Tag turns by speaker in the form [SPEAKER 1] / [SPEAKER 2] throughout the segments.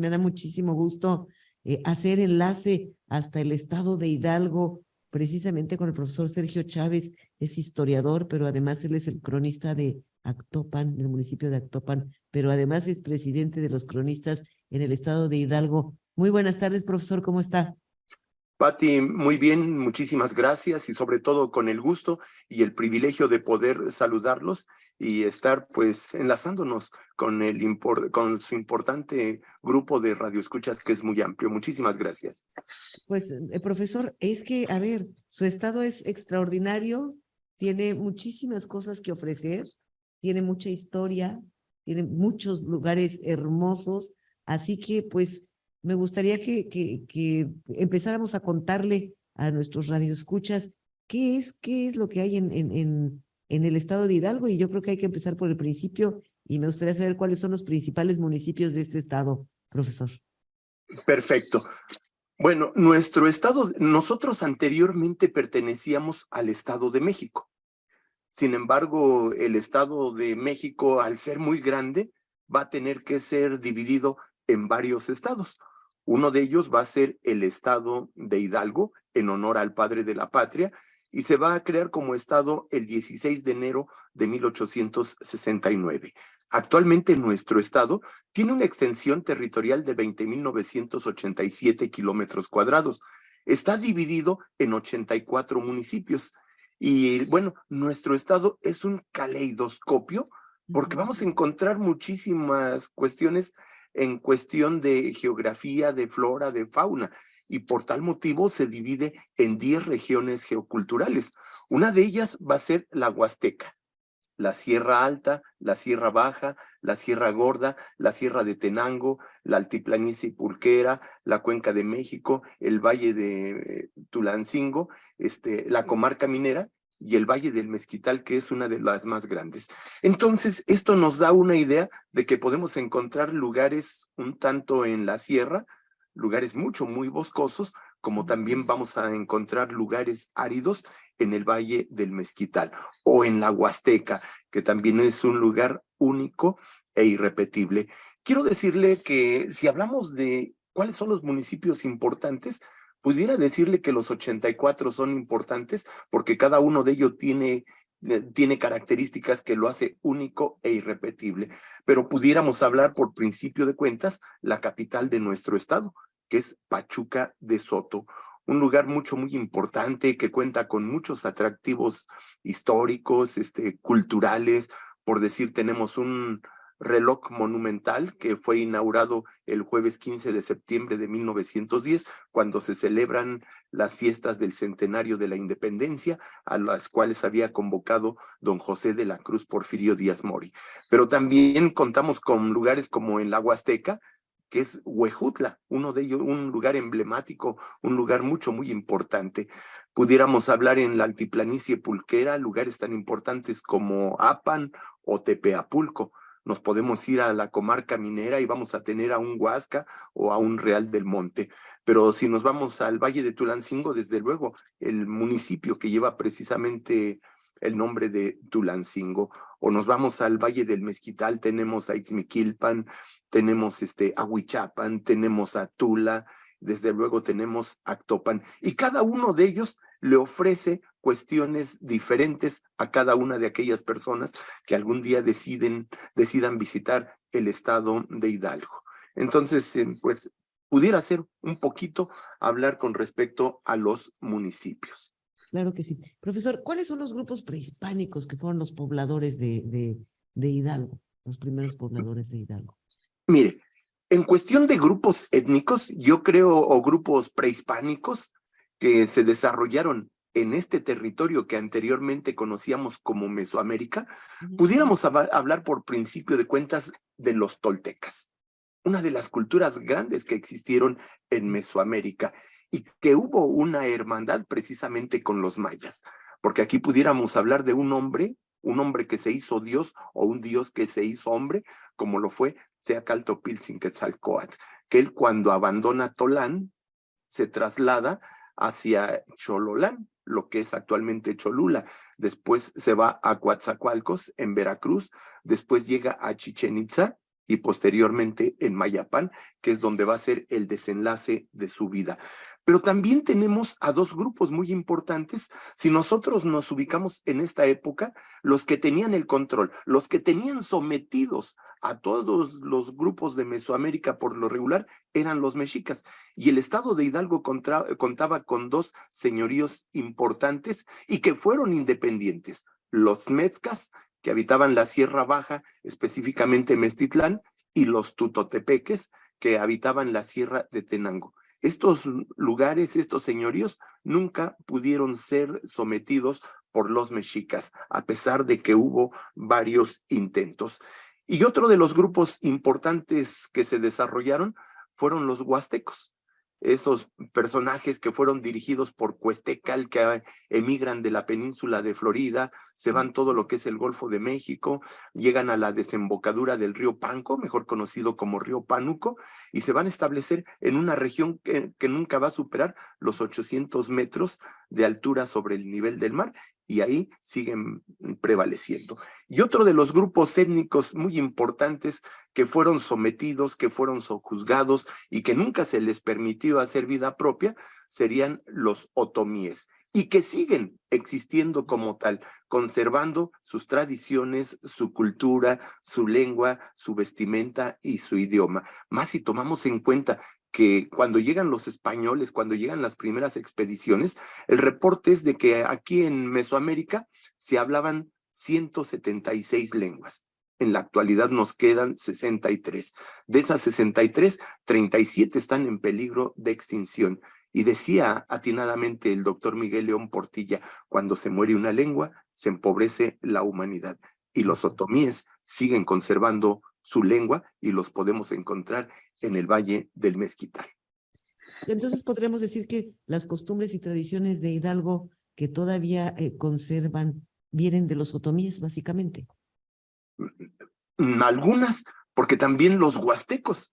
[SPEAKER 1] Me da muchísimo gusto hacer enlace hasta el estado de Hidalgo, precisamente con el profesor Sergio Chávez. Es historiador, pero además él es el cronista de Actopan, del municipio de Actopan, pero además es presidente de los cronistas en el estado de Hidalgo. Muy buenas tardes, profesor, ¿cómo está?
[SPEAKER 2] Pati, muy bien, muchísimas gracias y sobre todo con el gusto y el privilegio de poder saludarlos y estar pues enlazándonos con con su importante grupo de radioescuchas que es muy amplio. Muchísimas gracias.
[SPEAKER 1] Pues, profesor, es que, a ver, su estado es extraordinario, tiene muchísimas cosas que ofrecer, tiene mucha historia, tiene muchos lugares hermosos, así que, pues, me gustaría que empezáramos a contarle a nuestros radioescuchas qué es lo que hay en el estado de Hidalgo, y yo creo que hay que empezar por el principio, y me gustaría saber cuáles son los principales municipios de este estado, profesor.
[SPEAKER 2] Perfecto. Bueno, nuestro estado, nosotros anteriormente pertenecíamos al Estado de México. Sin embargo, el Estado de México, al ser muy grande, va a tener que ser dividido en varios estados. Uno de ellos va a ser el Estado de Hidalgo, en honor al padre de la patria, y se va a crear como estado el 16 de enero de 1869. Actualmente nuestro estado tiene una extensión territorial de 20.987 kilómetros cuadrados. Está dividido en 84 municipios. Y bueno, nuestro estado es un caleidoscopio porque vamos a encontrar muchísimas cuestiones en cuestión de geografía, de flora, de fauna, y por tal motivo se divide en 10 regiones geoculturales. Una de ellas va a ser la Huasteca, la Sierra Alta, la Sierra Baja, la Sierra Gorda, la Sierra de Tenango, la Altiplanicie Pulquera, la Cuenca de México, el Valle de Tulancingo, la Comarca Minera y el Valle del Mezquital, que es una de las más grandes. Entonces, esto nos da una idea de que podemos encontrar lugares un tanto en la sierra, lugares muy boscosos, como también vamos a encontrar lugares áridos en el Valle del Mezquital o en la Huasteca, que también es un lugar único e irrepetible. Quiero decirle que si hablamos de cuáles son los municipios importantes, pudiera decirle que los 84 son importantes porque cada uno de ellos tiene características que lo hace único e irrepetible, pero pudiéramos hablar por principio de cuentas la capital de nuestro estado, que es Pachuca de Soto, un lugar muy importante que cuenta con muchos atractivos históricos, culturales. Por decir, tenemos un reloj monumental que fue inaugurado el jueves 15 de septiembre de 1910, cuando se celebran las fiestas del centenario de la independencia, a las cuales había convocado don José de la Cruz Porfirio Díaz Mori. Pero también contamos con lugares como en la Huasteca, que es Huejutla, uno de ellos, un lugar emblemático, un lugar muy importante. Pudiéramos hablar en la Altiplanicie Pulquera, lugares tan importantes como Apan o Tepeapulco. Nos podemos ir a la comarca minera y vamos a tener a un Huasca o a un Real del Monte. Pero si nos vamos al Valle de Tulancingo, desde luego, el municipio que lleva precisamente el nombre de Tulancingo, o nos vamos al Valle del Mezquital, tenemos a Ixmiquilpan, tenemos a Huichapan, tenemos a Tula, desde luego tenemos Actopan, y cada uno de ellos le ofrece cuestiones diferentes a cada una de aquellas personas que algún día decidan visitar el estado de Hidalgo. Entonces, pues, pudiera ser un poquito hablar con respecto a los municipios.
[SPEAKER 1] Claro que sí. Profesor, ¿cuáles son los grupos prehispánicos que fueron los pobladores de Hidalgo, los primeros pobladores de Hidalgo?
[SPEAKER 2] Mire, en cuestión de grupos étnicos, yo creo, o grupos prehispánicos que se desarrollaron en este territorio que anteriormente conocíamos como Mesoamérica, pudiéramos hablar por principio de cuentas de los toltecas, una de las culturas grandes que existieron en Mesoamérica y que hubo una hermandad precisamente con los mayas, porque aquí pudiéramos hablar de un hombre que se hizo Dios o un Dios que se hizo hombre, como lo fue Teacaltopilzin-Quetzalcóatl, que él cuando abandona Tolán se traslada hacia Chololán, lo que es actualmente Cholula. Después se va a Coatzacoalcos, en Veracruz. Después llega a Chichén Itzá y posteriormente en Mayapán, que es donde va a ser el desenlace de su vida. Pero también tenemos a dos grupos muy importantes. Si nosotros nos ubicamos en esta época, los que tenían el control, los que tenían sometidos a todos los grupos de Mesoamérica por lo regular, eran los mexicas. Y el estado de Hidalgo contaba con dos señoríos importantes y que fueron independientes: los mezcas, que habitaban la Sierra Baja, específicamente Meztitlán, y los tutotepeques, que habitaban la Sierra de Tenango. Estos lugares, estos señoríos, nunca pudieron ser sometidos por los mexicas, a pesar de que hubo varios intentos. Y otro de los grupos importantes que se desarrollaron fueron los huastecos. Esos personajes que fueron dirigidos por Cuestecal, que emigran de la península de Florida, se van todo lo que es el Golfo de México, llegan a la desembocadura del río Panco, mejor conocido como río Pánuco, y se van a establecer en una región que nunca va a superar los 800 metros de altura sobre el nivel del mar, y ahí siguen prevaleciendo. Y otro de los grupos étnicos muy importantes que fueron sometidos, que fueron sojuzgados y que nunca se les permitió hacer vida propia, serían los otomíes, y que siguen existiendo como tal, conservando sus tradiciones, su cultura, su lengua, su vestimenta y su idioma. Más si tomamos en cuenta que cuando llegan los españoles, cuando llegan las primeras expediciones, el reporte es de que aquí en Mesoamérica se hablaban 176 lenguas. En la actualidad nos quedan 63. De esas 63, 37 están en peligro de extinción. Y decía atinadamente el doctor Miguel León Portilla: cuando se muere una lengua, se empobrece la humanidad. Y los otomíes siguen conservando su lengua y los podemos encontrar en el Valle del Mezquital.
[SPEAKER 1] Entonces podríamos decir que las costumbres y tradiciones de Hidalgo que todavía conservan vienen de los otomíes, básicamente.
[SPEAKER 2] Algunas, porque también los huastecos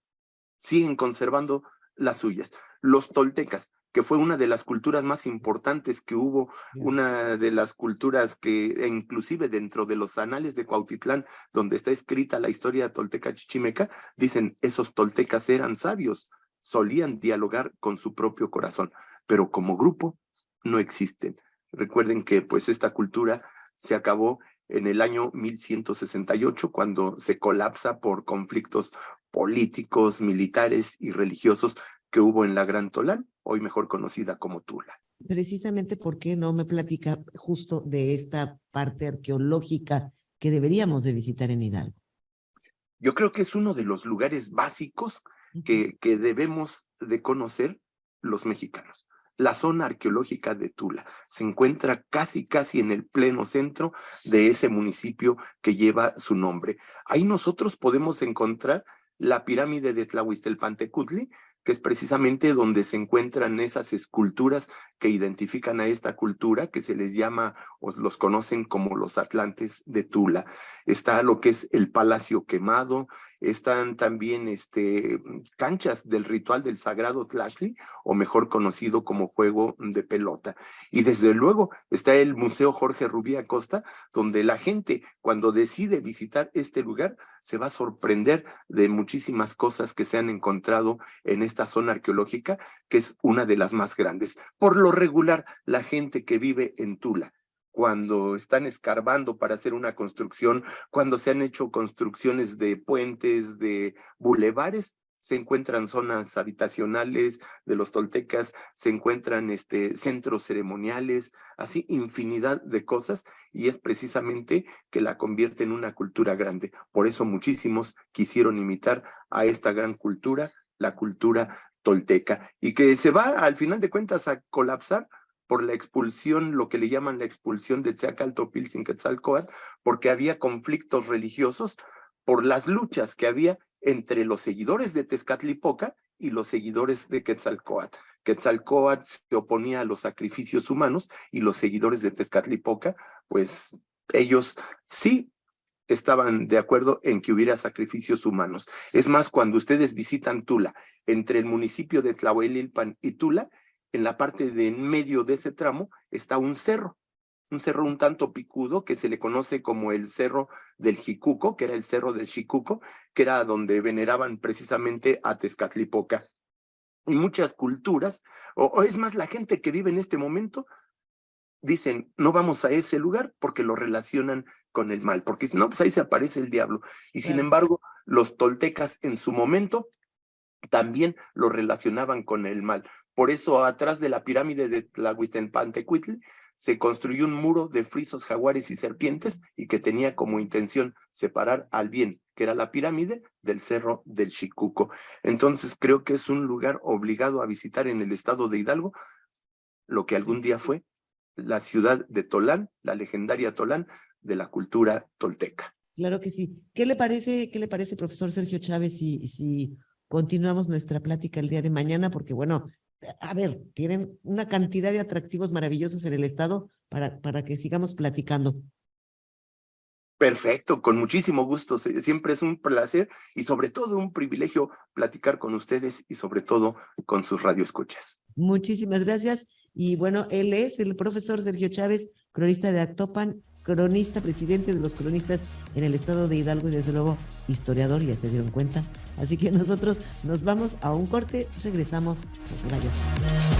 [SPEAKER 2] siguen conservando las suyas. Los toltecas, que fue una de las culturas más importantes que hubo, una de las culturas que inclusive dentro de los anales de Cuautitlán, donde está escrita la historia tolteca chichimeca, dicen: esos toltecas eran sabios, solían dialogar con su propio corazón, pero como grupo no existen. Recuerden que pues esta cultura se acabó en el año 1168, cuando se colapsa por conflictos políticos, militares y religiosos que hubo en la Gran Tolán, hoy mejor conocida como Tula.
[SPEAKER 1] Precisamente porque no me platica justo de esta parte arqueológica que deberíamos de visitar en Hidalgo.
[SPEAKER 2] Yo creo que es uno de los lugares básicos que debemos de conocer los mexicanos. La zona arqueológica de Tula se encuentra casi en el pleno centro de ese municipio que lleva su nombre. Ahí nosotros podemos encontrar la pirámide de Tlahuistelpantecutli, que es precisamente donde se encuentran esas esculturas que identifican a esta cultura, que se les llama o los conocen como los atlantes de Tula. Está lo que es el Palacio Quemado, están también canchas del ritual del sagrado Tlachtli, o mejor conocido como juego de pelota. Y desde luego está el Museo Jorge Rubí Acosta, donde la gente, cuando decide visitar este lugar, se va a sorprender de muchísimas cosas que se han encontrado en esta zona arqueológica, que es una de las más grandes. Por lo regular, la gente que vive en Tula, cuando están escarbando para hacer una construcción, cuando se han hecho construcciones de puentes, de bulevares, se encuentran zonas habitacionales de los toltecas, se encuentran centros ceremoniales, así infinidad de cosas, y es precisamente que la convierte en una cultura grande. Por eso muchísimos quisieron imitar a esta gran cultura, la cultura tolteca, y que se va al final de cuentas a colapsar por la expulsión, lo que le llaman la expulsión de Tzeacaltopilzin-Quetzalcóatl, porque había conflictos religiosos por las luchas que había entre los seguidores de Tezcatlipoca y los seguidores de Quetzalcóatl. Quetzalcóatl se oponía a los sacrificios humanos y los seguidores de Tezcatlipoca, pues ellos sí estaban de acuerdo en que hubiera sacrificios humanos. Es más, cuando ustedes visitan Tula, entre el municipio de Tlahuelilpan y Tula, en la parte de en medio de ese tramo está un cerro. un tanto picudo que se le conoce como el Cerro del Jicuco, que era el Cerro del Xicuco, que era donde veneraban precisamente a Tezcatlipoca. Y muchas culturas, o es más, la gente que vive en este momento, dicen, no vamos a ese lugar porque lo relacionan con el mal, porque si no, pues ahí se aparece el diablo. Y sin
[SPEAKER 1] Claro.
[SPEAKER 2] embargo, los toltecas en su momento también lo relacionaban con el mal. Por eso, atrás de la pirámide de Tlahuistenpantecuitl, se construyó un muro de frisos, jaguares y serpientes, y que tenía como intención separar al bien, que era la pirámide, del Cerro del Xicuco. Entonces, creo que es un lugar obligado a visitar en el estado de Hidalgo, lo que algún día fue la ciudad de Tolán, la legendaria Tolán de la cultura tolteca.
[SPEAKER 1] Claro que sí. ¿Qué le parece, profesor Sergio Chávez, si continuamos nuestra plática el día de mañana? Porque, bueno, a ver, tienen una cantidad de atractivos maravillosos en el estado para que sigamos platicando.
[SPEAKER 2] Perfecto, con muchísimo gusto. Siempre es un placer y sobre todo un privilegio platicar con ustedes y sobre todo con sus radioescuchas.
[SPEAKER 1] Muchísimas gracias. Y bueno, él es el profesor Sergio Chávez, cronista de Actopan, cronista, presidente de los cronistas en el estado de Hidalgo y desde luego historiador, ya se dieron cuenta. Así que nosotros nos vamos a un corte, regresamos, no se vayan.